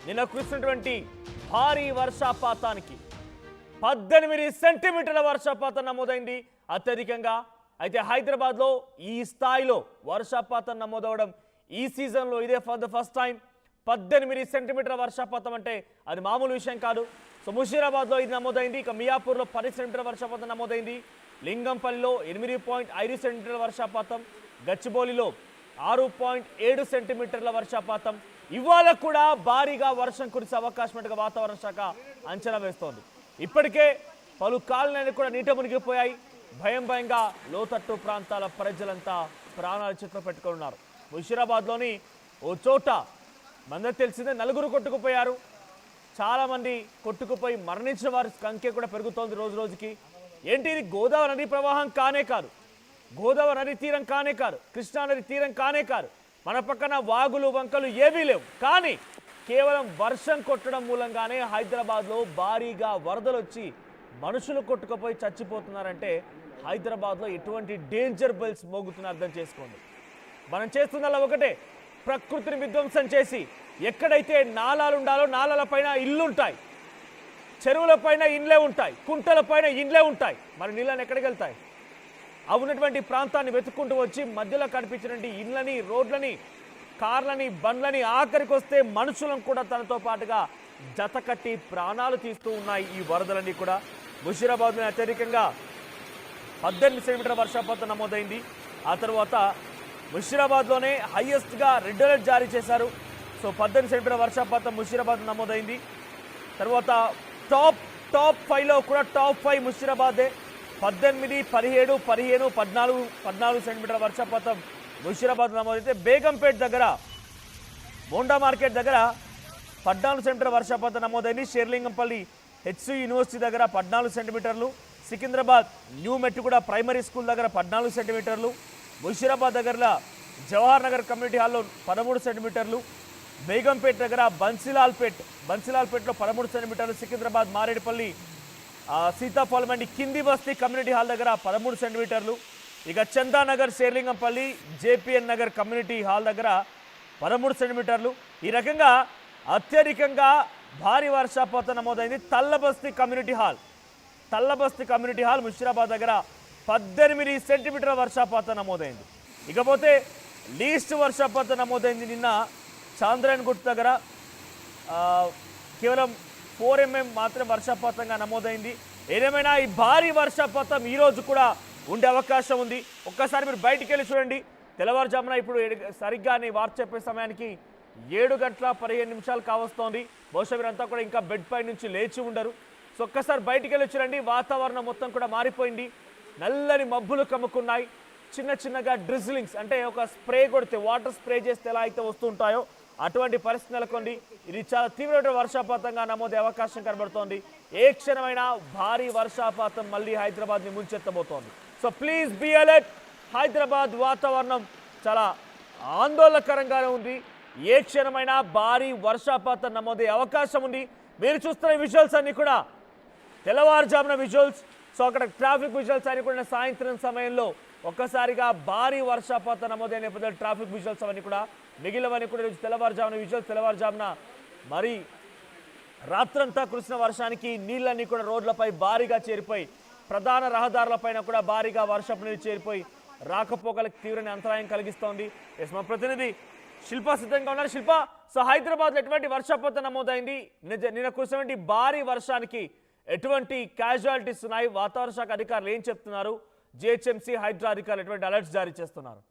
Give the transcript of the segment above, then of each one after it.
నిన్న కురిసినటువంటి భారీ వర్షపాతానికి 18 సెంటీమీటర్ల వర్షపాతం నమోదైంది అత్యధికంగా. అయితే హైదరాబాద్లో ఈ స్థాయిలో వర్షపాతం నమోదవడం ఈ సీజన్లో ఇదే ఫర్ ద ఫస్ట్ టైం. 18 సెంటీమీటర్ల వర్షపాతం అంటే అది మామూలు విషయం కాదు. సో ముషీరాబాద్లో ఇది నమోదైంది. ఇక మియాపూర్లో 10 సెంటీమీటర్ల వర్షపాతం నమోదైంది. లింగంపల్లిలో 8.5 సెంటీమీటర్ల వర్షపాతం, గచ్చిబౌలిలో 6.7 సెంటీమీటర్ల వర్షపాతం. ఇవాళ కూడా భారీగా వర్షం కురిసే అవకాశం ఉన్నట్టుగా వాతావరణ శాఖ అంచనా వేస్తోంది. ఇప్పటికే పలు కాలనీలు కూడా నీట మునిగిపోయాయి. భయంగా లోతట్టు ప్రాంతాల ప్రజలంతా ప్రాణాలు చేతిలో పెట్టుకున్నారు. ముషీరాబాద్లోని ఓ చోట మందరికి తెలిసిందే 4 కొట్టుకుపోయారు. చాలామంది కొట్టుకుపోయి మరణించిన వారి సంఖ్య కూడా పెరుగుతోంది రోజు రోజుకి. ఏంటి ఇది గోదావరి నది ప్రవాహం కానే కాదు, గోదావరి నది తీరం కానే కాదు, కృష్ణానది తీరం కానే కాదు. మన పక్కన వాగులు వంకలు ఏవీ లేవు. కానీ కేవలం వర్షం కొట్టడం మూలంగానే హైదరాబాద్లో భారీగా వరదలు వచ్చి మనుషులు కొట్టుకుపోయి చచ్చిపోతున్నారంటే హైదరాబాద్లో ఎటువంటి డేంజర్ బెల్స్ మోగుతున్న అర్థం చేసుకోండి. మనం చేస్తున్నలా ఒకటే, ప్రకృతిని విధ్వంసం చేసి ఎక్కడైతే నాలాలు ఉండాలో నాలాల పైన ఇల్లుంటాయి, చెరువుల పైన ఇండ్లే ఉంటాయి, కుంటల పైన ఇండ్లే ఉంటాయి. మరి నీళ్ళని ఎక్కడికి వెళ్తాయి? ఉన్నటువంటి ప్రాంతాన్ని వెతుక్కుంటూ వచ్చి మధ్యలో కనిపించినటువంటి ఇండ్లని, రోడ్లని, కార్లని, బండ్లని, ఆఖరికి వస్తే మనుషులను కూడా తనతో పాటుగా జత కట్టి ప్రాణాలు తీస్తూ ఉన్నాయి ఈ వరదలన్నీ కూడా. ముషీరాబాద్లో అత్యధికంగా 18 సెంటీమీటర్ల వర్షపాతం నమోదైంది. ఆ తర్వాత ముషీరాబాద్లోనే హైయెస్ట్గా రెడ్ అలర్ట్ జారీ చేశారు. సో 18 సెంటీమీటర్ల వర్షపాతం ముషీరాబాద్ నమోదైంది. తర్వాత టాప్ 5లో కూడా టాప్ 5 ముషీరాబాదే. 18, 17, 15, 14 సెంటీమీటర్ల వర్షపాతం ముషీరాబాద్ నమోదైతే బేగంపేట దగ్గర మోండా మార్కెట్ దగ్గర 14 సెంటీమీటర్ల వర్షపాతం నమోదైంది. షేర్లింగంపల్లి హెచ్సి యూనివర్సిటీ దగ్గర 14 సెంటీమీటర్లు, సికింద్రాబాద్ న్యూ మెట్టు కూడా ప్రైమరీ స్కూల్ దగ్గర 14 సెంటీమీటర్లు, ముషీరాబాద్ దగ్గర జవహర్ నగర్ కమ్యూనిటీ హాల్లో 13 సెంటీమీటర్లు, బేగంపేట దగ్గర బన్సిలాల్పేటలో 13 సెంటీమీటర్లు, సికింద్రాబాద్ మారేడుపల్లి సీతాఫలమండి కింది బస్తీ కమ్యూనిటీ హాల్ దగ్గర 13 సెంటీమీటర్లు, ఇక Chandanagar Serilingampally JPN Nagar community hall దగ్గర 13 సెంటీమీటర్లు. ఈ రకంగా అత్యధికంగా భారీ వర్షపాతం నమోదైంది తల్లబస్తీ కమ్యూనిటీ హాల్ ముషీరాబాద్ దగ్గర 18 సెంటీమీటర్ల వర్షపాతం నమోదైంది. ఇకపోతే లీస్ట్ వర్షపాతం నమోదైంది నిన్న చాంద్రాయన్ గుట్ట దగ్గర కేవలం 4 mm మాత్రం వర్షపాతంగా నమోదైంది. ఏదేమైనా ఈ భారీ వర్షపాతం ఈరోజు కూడా ఉండే అవకాశం ఉంది. ఒక్కసారి మీరు బయటికి వెళ్ళి చూడండి. తెల్లవారుజామున ఇప్పుడు సరిగ్గా వార్త చెప్పే సమయానికి 7:15 కావస్తోంది. బహుశా మీరంతా కూడా ఇంకా బెడ్ పై నుంచి లేచి ఉండరు. సో ఒక్కసారి బయటికి వెళ్ళి చూడండి. వాతావరణం మొత్తం కూడా మారిపోయింది. నల్లని మబ్బులు కమ్ముకున్నాయి. చిన్నగా డ్రిజ్లింగ్స్ అంటే ఒక స్ప్రే కొడితే, వాటర్ స్ప్రే చేస్తే ఎలా అయితే వస్తుంటాయో అటువంటి పరిస్థితి నెలకొంది. ఇది చాలా తీవ్రమైన వర్షపాతంగా నమోదే అవకాశం కనబడుతోంది. ఏ క్షణమైనా భారీ వర్షపాతం మళ్ళీ హైదరాబాద్ని ముంచెత్తబోతోంది. So please be alert. Hyderabad వాతావరణం చాలా ఆందోళనకరంగానే ఉంది. ఏ క్షణమైనా భారీ వర్షపాతం నమోదే అవకాశం ఉంది. మీరు చూస్తున్న విజువల్స్ అన్ని కూడా తెల్లవారుజామున విజువల్స్. సో అక్కడ ట్రాఫిక్ విజువల్స్ అన్ని కూడా సాయంత్రం సమయంలో ఒక్కసారిగా భారీ వర్షపాతం నమోదైన నేపథ్యంలో ట్రాఫిక్ విజువల్స్ అవన్నీ కూడా మిగిలినవన్నీ కూడా ఈరోజు తెల్లవారుజామున విజువల్స్. తెల్లవారుజామున మరి రాత్రంతా కురిసిన వర్షానికి నీళ్ళన్నీ కూడా రోడ్లపై భారీగా చేరిపోయి, ప్రధాన రహదారులపైన కూడా భారీగా వర్షపు నీరు చేరిపోయి రాకపోకలకు తీవ్రమైన అంతరాయం కలిగిస్తోంది. మా ప్రతినిధి శిల్ప సిద్ధంగా ఉన్నారు. శిల్ప, సో హైదరాబాద్లో ఎటువంటి వర్షపాతం నమోదైంది? నిన్న కురిసినటువంటి భారీ వర్షానికి ఎటువంటి క్యాజువాలిటీస్ ఉన్నాయి? వాతావరణ శాఖ అధికారులు ఏం చెప్తున్నారు? జిహెచ్ఎంసీ హైడ్రా అధికారులు ఎటువంటి అలర్ట్స్ జారీ చేస్తున్నారు?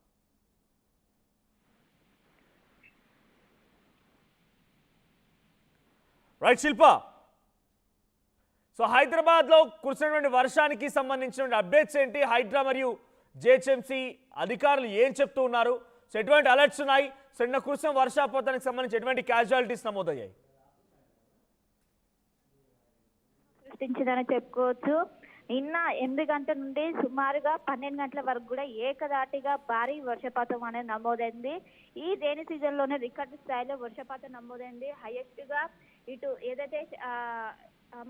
రైట్ శిల్ప, సో హైదరాబాద్లో కురిసినటువంటి వర్షానికి సంబంధించిన అప్డేట్స్ ఏంటి? హైడ్రా మరియు జిహెచ్ఎంసీ అధికారులు ఏం చెప్తూ ఉన్నారు? సో ఎటువంటి అలర్ట్స్ ఉన్నాయి? సో నిన్న కురిసిన వర్షపాతానికి సంబంధించి ఎటువంటి క్యాజువాలిటీస్ నమోదయ్యాయి? సృష్టించిందని చెప్పుకోవచ్చు. నిన్న 8 గంటల నుండి సుమారుగా 12 గంటల వరకు కూడా ఏకదాటిగా భారీ వర్షపాతం అనేది నమోదైంది. ఈ రైనీ సీజన్ లోనే రికార్డు స్థాయిలో వర్షపాతం నమోదైంది. హైయెస్ట్ గా ఇటు ఏదైతే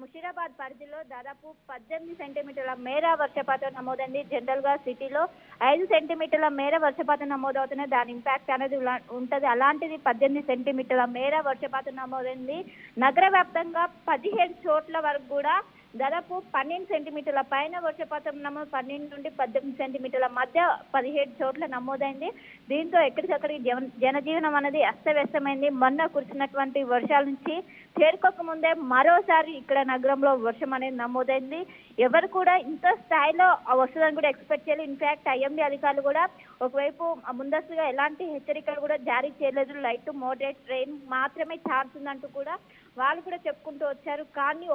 ముషీరాబాద్ పరిధిలో దాదాపు 18 సెంటీమీటర్ల మేర వర్షపాతం నమోదైంది. జనరల్ గా సిటీలో 5 సెంటీమీటర్ల మేర వర్షపాతం నమోదవుతున్నాయి. దాని ఇంపాక్ట్ అనేది ఉంటది. అలాంటిది 18 సెంటీమీటర్ల మేర వర్షపాతం నమోదైంది. నగర వ్యాప్తంగా 15 చోట్ల వరకు కూడా దాదాపు 12 సెంటీమీటర్ల పైన వర్షపాతం 12 నుండి 18 సెంటీమీటర్ల మధ్య 17 చోట్ల నమోదైంది. దీంతో ఎక్కడికక్కడికి జనజీవనం అనేది అస్తవ్యస్తమైంది. మొన్న కురిసినటువంటి వర్షాల నుంచి చేరుకోక ముందే మరోసారి ఇక్కడ నగరంలో వర్షం అనేది నమోదైంది. ఎవరు కూడా ఇంత స్థాయిలో వస్తుందని కూడా ఎక్స్పెక్ట్ చేయలేదు. ఇన్ఫాక్ట్ ఐఎండీ అధికారులు కూడా ఒకవైపు ముందస్తుగా ఎలాంటి హెచ్చరికలు కూడా జారీ చేయలేదు. లైట్ టు మోడరేట్ రెయిన్ మాత్రమే ఛాన్స్ ఉందంటూ కూడా వాళ్ళు కూడా చెప్పుకుంటూ వచ్చారు. కానీ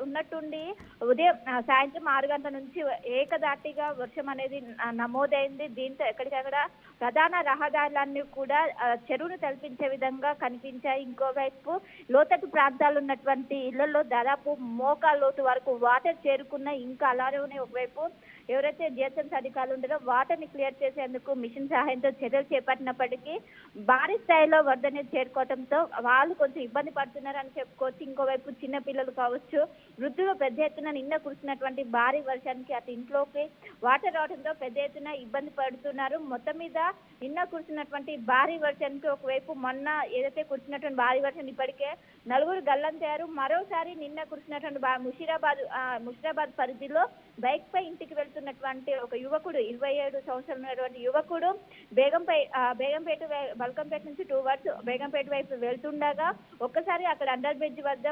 ఉన్నట్టుండి ఉదయం సాయంత్రం 6 గంటల నుంచి ఏకదాటిగా వర్షం అనేది నమోదైంది. దీంతో ఎక్కడికక్కడ ప్రధాన రహదారులన్నీ కూడా చెరువును తలపించే విధంగా కనిపించాయి. ఇంకోవైపు లోతట్టు ప్రాంతాలు ఉన్నటువంటి ఇళ్లలో దాదాపు మోకాళ్ళ లోతు వరకు వాటర్ చేరుకున్న ఇంకా అలానే ఒకవైపు ఎవరైతే జిహెచ్ఎంసీ అధికారులు ఉంటారో వాటర్ని క్లియర్ చేసేందుకు మిషన్ సహాయంతో చర్యలు చేపట్టినప్పటికీ భారీ స్థాయిలో వరద అనేది చేరుకోవడంతో వాళ్ళు కొంచెం ఇబ్బంది పడుతున్నారని చెప్పుకోవచ్చు. ఇంకోవైపు చిన్న పిల్లలు కావచ్చు, వృద్ధులు పెద్ద ఎత్తున నిన్న కురిసినటువంటి భారీ వర్షానికి అటు ఇంట్లోకి వాటర్ రావడంతో పెద్ద ఎత్తున ఇబ్బంది పడుతున్నారు. మొత్తం మీద నిన్న కురిసినటువంటి భారీ వర్షానికి ఒకవైపు మొన్న ఏదైతే కురిసినటువంటి భారీ వర్షం ఇప్పటికే 4 గల్లంతయ్యారు. మరోసారి నిన్న కురిసినటువంటి ముషీరాబాద్ పరిధిలో బైక్ పై ఇంటికి వెళ్తున్నటువంటి ఒక యువకుడు 27 సంవత్సరాలు ఉన్నటువంటి యువకుడు బేగంపేట బల్కంపేట నుంచి టువర్డ్స్ బేగంపేట వైపు వెళ్తుండగా ఒక్కసారి అక్కడ అండర్ బ్రిడ్జ్ వద్ద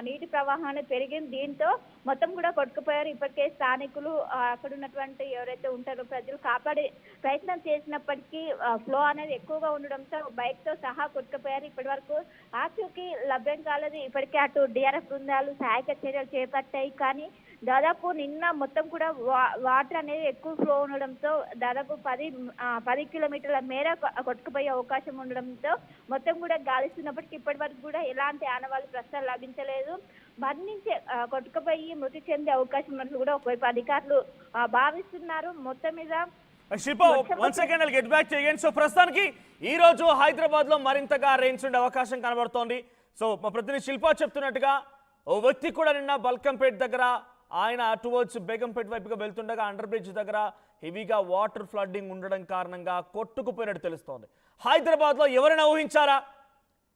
నీటి ప్రవాహాన్ని పెరిగింది. దీంతో మొత్తం కూడా కొట్టుకుపోయారు. ఇప్పటికే స్థానికులు అక్కడ ఉన్నటువంటి ఎవరైతే ఉంటారో ప్రజలు కాపాడే ప్రయత్నం చేసినప్పటికీ ఫ్లో అనేది ఎక్కువగా ఉండడంతో బైక్ తో సహా కొట్టుకుపోయారు. ఇప్పటి వరకు ఆచూకీ లభ్యం కాలేదు. ఇప్పటికే అటు డిఆర్ఎఫ్ బృందాలు సహాయక చర్యలు చేపట్టాయి. కానీ దాదాపు నిన్న మొత్తం కూడా వాటర్ అనేది ఎక్కువ ఫ్లో ఉండడంతో దాదాపు 10 కిలోమీటర్ల మేర కొట్టుకుపోయే అవకాశం ఉండడంతో మొత్తం కూడా గాలిస్తున్నప్పటికీ ఇప్పటి వరకు కూడా ఎలాంటి ఆనవాళ్ళు ప్రస్తుతం లభించలేదు. మరణించే కొట్టుకుపోయి మృతి చెందే అవకాశం ఉన్నట్లు కూడా ఒకవైపు అధికారులు భావిస్తున్నారు. మొత్తం మీద శిల్ప వన్ సెకండ్ గెట్ బ్యాక్ చేయండి. సో ప్రస్తుతానికి ఈ రోజు హైదరాబాద్ లో మరింతగా రెయిన్స్ ఉండే అవకాశం కనబడుతోంది. సో మా ప్రతినిధి శిల్ప చెప్తున్నట్టుగా ఓ వ్యక్తి కూడా నిన్న బల్కంపేట దగ్గర ఆయన టువర్డ్స్ బేగంపేట వైపుగా వెళ్తుండగా అండర్ బ్రిడ్జ్ దగ్గర హెవీగా వాటర్ ఫ్లడ్డింగ్ ఉండడం కారణంగా కొట్టుకుపోయినట్టు తెలుస్తోంది. హైదరాబాద్లో ఎవరైనా ఊహించారా?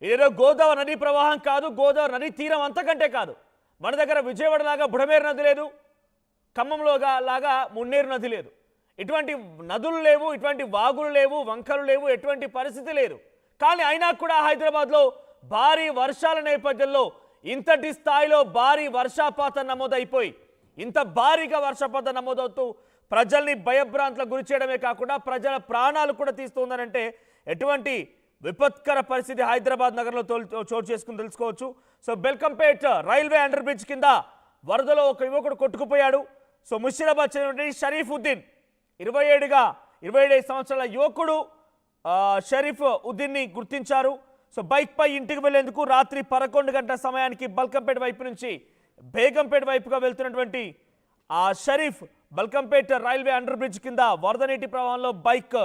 ఏదో గోదావరి నదీ ప్రవాహం కాదు, గోదావరి నదీ తీరం అంతకంటే కాదు. మన దగ్గర విజయవాడ లాగా బుడమేరు నది లేదు, ఖమ్మంలో లాగా మున్నేరు నది లేదు. ఇటువంటి నదులు లేవు, ఇటువంటి వాగులు లేవు, వంకలు లేవు, ఎటువంటి పరిస్థితి లేదు. కానీ అయినా కూడా హైదరాబాద్లో భారీ వర్షాల నేపథ్యంలో ఇంతటి స్థాయిలో భారీ వర్షపాతం నమోదైపోయి ఇంత భారీగా వర్షపాతం నమోదవుతూ ప్రజల్ని భయభ్రాంతులకు గురి చేయడమే కాకుండా ప్రజల ప్రాణాలు కూడా తీస్తుందనంటే ఎటువంటి విపత్కర పరిస్థితి హైదరాబాద్ నగరంలో చోటు చేసుకుని తెలుసుకోవచ్చు. సో బెల్కంపేట్ రైల్వే అండర్ బ్రిడ్జ్ కింద వరదలో ఒక యువకుడు కొట్టుకుపోయాడు. సో ముషీరాబాద్ చెందిన షరీఫ్ ఉద్దీన్ 27 సంవత్సరాల యువకుడు షరీఫ్ ఉద్దీన్ని గుర్తించారు. సో బైక్ పై ఇంటికి వెళ్లేందుకు రాత్రి 11 గంటల సమయానికి బల్కంపేట వైపు నుంచి బేగంపేట వైపుగా వెళ్తున్నటువంటి ఆ Sharif Balkampet railway under bridge కింద వరద నీటి ప్రవాహంలో బైక్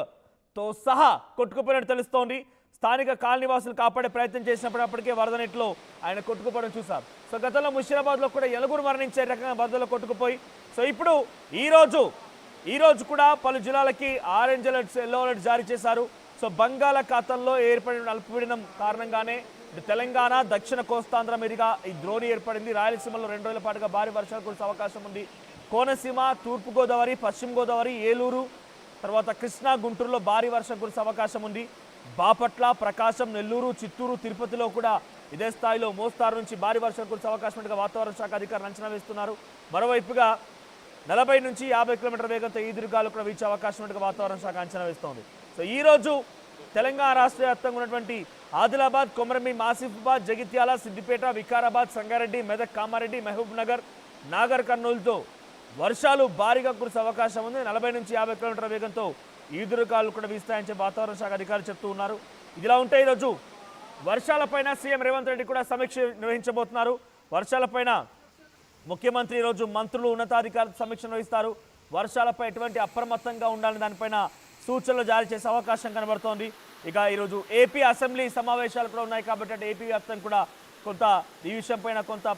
తో సహా కొట్టుకుపోయినట్టు తెలుస్తోంది. స్థానిక కాలనీవాసులు కాపాడే ప్రయత్నం చేసినప్పటికే వరద నీటిలో ఆయన కొట్టుకుపోవడం చూశారు. సో గతంలో ముషీరాబాద్లో కూడా ఎలుగురు మరణించే రకంగా వరదలో కొట్టుకుపోయి సో ఇప్పుడు ఈ రోజు కూడా పలు జిల్లాలకి ఆరెంజ్ అలర్ట్స్, ఎల్లో అలర్ట్స్ జారీ చేశారు. సో బంగాళాఖాతంలో ఏర్పడిన అల్పపీడనం కారణంగానే తెలంగాణ దక్షిణ కోస్తాంధ్ర మీదుగా ఈ ద్రోణి ఏర్పడింది. రాయలసీమలో 2 రోజుల పాటుగా భారీ వర్షాలు కురిసే అవకాశం ఉంది. కోనసీమ, తూర్పుగోదావరి, పశ్చిమ గోదావరి, ఏలూరు, తర్వాత కృష్ణా, గుంటూరులో భారీ వర్షం కురిసే అవకాశం ఉంది. బాపట్ల, ప్రకాశం, నెల్లూరు, చిత్తూరు, తిరుపతిలో కూడా ఇదే స్థాయిలో మోస్తారు నుంచి భారీ వర్షం కురిసే అవకాశం ఉన్నట్టుగా వాతావరణ శాఖ అధికారులు అంచనా వేస్తున్నారు. మరోవైపుగా 40 నుంచి 50 కిలోమీటర్ల వేగంతో ఈదురుగాలు కూడా వీచే అవకాశం ఉన్నట్టుగా వాతావరణ శాఖ అంచనా వేస్తోంది. సో ఈరోజు తెలంగాణ రాష్ట్ర వ్యాప్తంగా ఉన్నటువంటి ఆదిలాబాద్, కొమరంభీం, ఆసిఫాబాద్, జగిత్యాల, సిద్దిపేట, వికారాబాద్, సంగారెడ్డి, మెదక్, కామారెడ్డి, మహబూబ్ నగర్, నాగర్ కర్నూలుతో వర్షాలు భారీగా కురిసే అవకాశం ఉంది. 40 నుంచి 50 కిలోమీటర్ల వేగంతో ఈదురుగాలు కూడా వీస్తాయని వాతావరణ శాఖ అధికారులు చెప్తూ ఉన్నారు. ఇదిలా ఉంటే ఈరోజు వర్షాలపైన సీఎం రేవంత్ రెడ్డి కూడా సమీక్ష నిర్వహించబోతున్నారు. వర్షాలపైన ముఖ్యమంత్రి ఈరోజు మంత్రులు, ఉన్నతాధికారులు సమీక్ష నిర్వహిస్తారు. వర్షాలపై ఎటువంటి అప్రమత్తంగా ఉండాలని దానిపైన సూచనలు జారీ చేసే అవకాశం కనబడుతోంది. ఇక ఈరోజు ఏపీ అసెంబ్లీ సమావేశాలు కూడా ఉన్నాయి కాబట్టి ఏపీ వ్యాప్తంగా కూడా కొంత ఈ విషయం పైన కొంత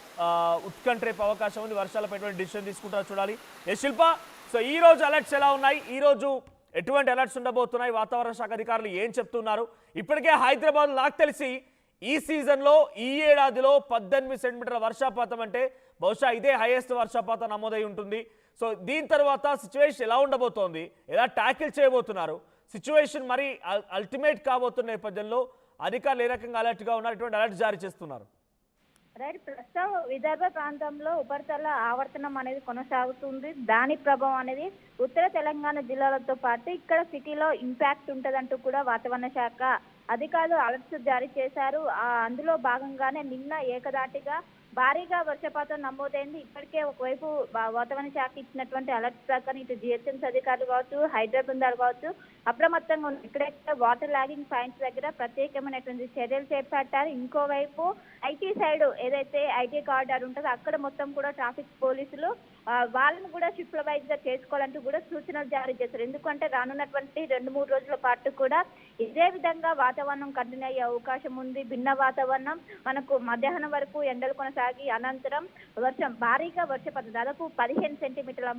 ఉత్కంఠ రేపు అవకాశం ఉంది. వర్షాలపై ఎటువంటి డిసిషన్ తీసుకుంటారో చూడాలి. శిల్ప, సో ఈ రోజు అలర్ట్స్ ఎలా ఉన్నాయి? ఈ రోజు ఎటువంటి అలర్ట్స్ ఉండబోతున్నాయి? వాతావరణ శాఖ అధికారులు ఏం చెప్తున్నారు? ఇప్పటికే హైదరాబాద్ నాకు తెలిసి ఈ సీజన్లో ఈ ఏడాదిలో 18 సెంటీమీటర్ల వర్షపాతం అంటే బహుశా ఇదే హైయెస్ట్ వర్షపాతం నమోదై ఉంటుంది. సో దీని తర్వాత సిచ్యువేషన్ ఎలా ఉండబోతోంది, ఎలా ట్యాకిల్ చేయబోతున్నారు, సిచ్యువేషన్ మరి అల్టిమేట్ కాబోతున్న నేపథ్యంలో అధికారులు ఏ రకంగా అలర్ట్గా ఉన్నారు, ఎటువంటి అలర్ట్ జారీ చేస్తున్నారు? రైట్, ప్రస్తుతం విదర్భ ప్రాంతంలో ఉపరితల ఆవర్తనం అనేది కొనసాగుతుంది. దాని ప్రభావం అనేది ఉత్తర తెలంగాణ జిల్లాలతో పాటు ఇక్కడ సిటీలో ఇంపాక్ట్ ఉంటదంటూ కూడా వాతావరణ శాఖ అధికారులు అలర్ట్స్ జారీ చేశారు. అందులో భాగంగానే నిన్న ఏకదాటిగా భారీగా వర్షపాతం నమోదైంది. ఇప్పటికే ఒకవైపు వాతావరణ శాఖ ఇచ్చినటువంటి అలర్ట్ ప్రకారం ఇటు జిహెచ్ఎంసీ అధికారులు కావచ్చు, హైదరాబాద్ బృందాలు కావచ్చు అప్రమత్తంగా ఉంది. ఇక్కడెక్కడ వాటర్ లాగింగ్ పాయింట్స్ దగ్గర ప్రత్యేకమైనటువంటి చర్యలు చేపట్టారు. ఇంకోవైపు ఐటీ సైడ్ ఏదైతే ఐటీ కారిడార్ ఉంటుందో అక్కడ మొత్తం కూడా ట్రాఫిక్ పోలీసులు వాళ్ళని కూడా షిఫ్ట్ల వైజ్ గా చేసుకోవాలంటూ కూడా సూచనలు జారీ చేశారు. ఎందుకంటే రానున్నటువంటి 2-3 రోజుల పాటు కూడా ఇదే విధంగా వాతావరణం కంటిన్యూ అయ్యే అవకాశం ఉంది. భిన్న వాతావరణం మనకు మధ్యాహ్నం వరకు ఎండలు కొనసాగి అనంతరం భారీగా వర్షపాతం దాదాపు 15 సెంటీమీటర్ల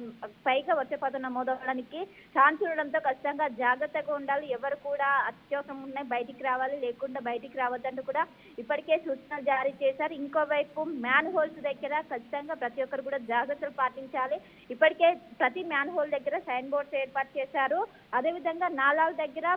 పైగా వర్షపాతం నమోదవడానికి ఛాన్స్ ఉండడంతో ఖచ్చితంగా జాగ్రత్తగా ఉండాలి. ఎవరు కూడా అత్యవసరం ఉన్నాయి బయటికి రావాలి, లేకుండా బయటికి రావద్దంటూ కూడా ఇప్పటికే సూచనలు జారీ చేశారు. ఇంకోవైపు మ్యాన్ హోల్స్ దగ్గర ఖచ్చితంగా ప్రతి ఒక్కరు కూడా జాగ్రత్తలు పాటించాలి. ఇప్పటికే ప్రతి మ్యాన్ హోల్ దగ్గర సైన్ బోర్డ్స్ ఏర్పాటు చేశారు. అదేవిధంగా నాలాల దగ్గర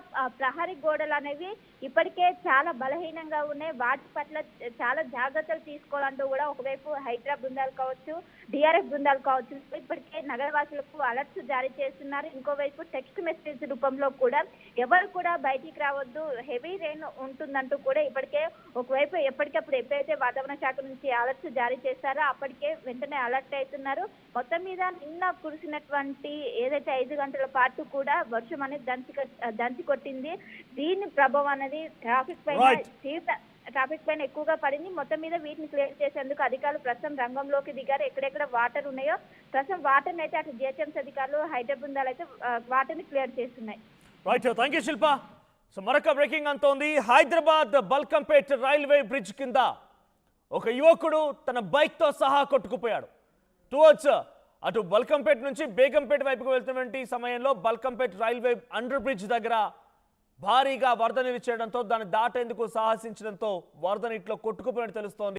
ప్రహరీ గోడలు అనేవి ఇప్పటికే చాలా బలహీనంగా ఉన్నాయి. వాటి పట్ల చాలా జాగ్రత్తలు తీసుకోవాలంటూ కూడా ఒకవైపు హైదరాబాద్ బృందాలు కావచ్చు, డిఆర్ఎఫ్ బృందాలు కావచ్చు ఇప్పటికే నగరవాసులకు అలర్ట్స్ జారీ చేస్తున్నారు. ఇంకోవైపు టెక్స్ట్ మెసేజ్ రూపంలో కూడా ఎవరు కూడా బయటికి రావద్దు, హెవీ రెయిన్ ఉంటుందంటూ కూడా ఇప్పటికే ఒకవైపు ఎప్పటికప్పుడు ఎప్పుడైతే వాతావరణ శాఖ నుంచి అలర్ట్స్ జారీ చేశారో అప్పటికే వెంటనే అలర్ట్ అవుతున్నారు. మొత్తం మీద నిన్న కురిసినటువంటి ఏదైతే 5 గంటల పాటు కూడా వర్షం అనేది దంచి కొట్టింది. దీని ప్రభావం అనేది ట్రాఫిక్ పైన ఎక్కువగా పడింది. మొత్తం మీద వీటిని క్లియర్ చేసేందుకు అధికారులు ప్రస్తుతం రంగంలోకి దిగారు. ఎక్కడెక్కడ వాటర్ ఉన్నాయో ప్రస్తుతం వాటర్ అయితే అటు జిహెచ్ఎంసీ అధికారులు హైదరాబాద్ బృందాలు అయితే వాటర్ ని క్లియర్ చేస్తున్నాయి. Right, thank you Shilpa. So మరొక బ్రేకింగ్ అంతోంది. హైదరాబాద్ బల్కంపేట్ రైల్వే బ్రిడ్జ్ కింద ఒక యువకుడు తన బైక్ తో సహా కొట్టుకుపోయాడు. టువర్డ్స్ అటు బల్కంపేట్ నుంచి బేగంపేట వైపుకు వెళ్తున్నటువంటి సమయంలో బల్కంపేట్ రైల్వే అండర్ బ్రిడ్జ్ దగ్గర భారీగా వరద నీరు చేరడంతో దాన్ని దాటేందుకు సాహసించడంతో వరద నీటిలో కొట్టుకుపోయినట్టు తెలుస్తోంది.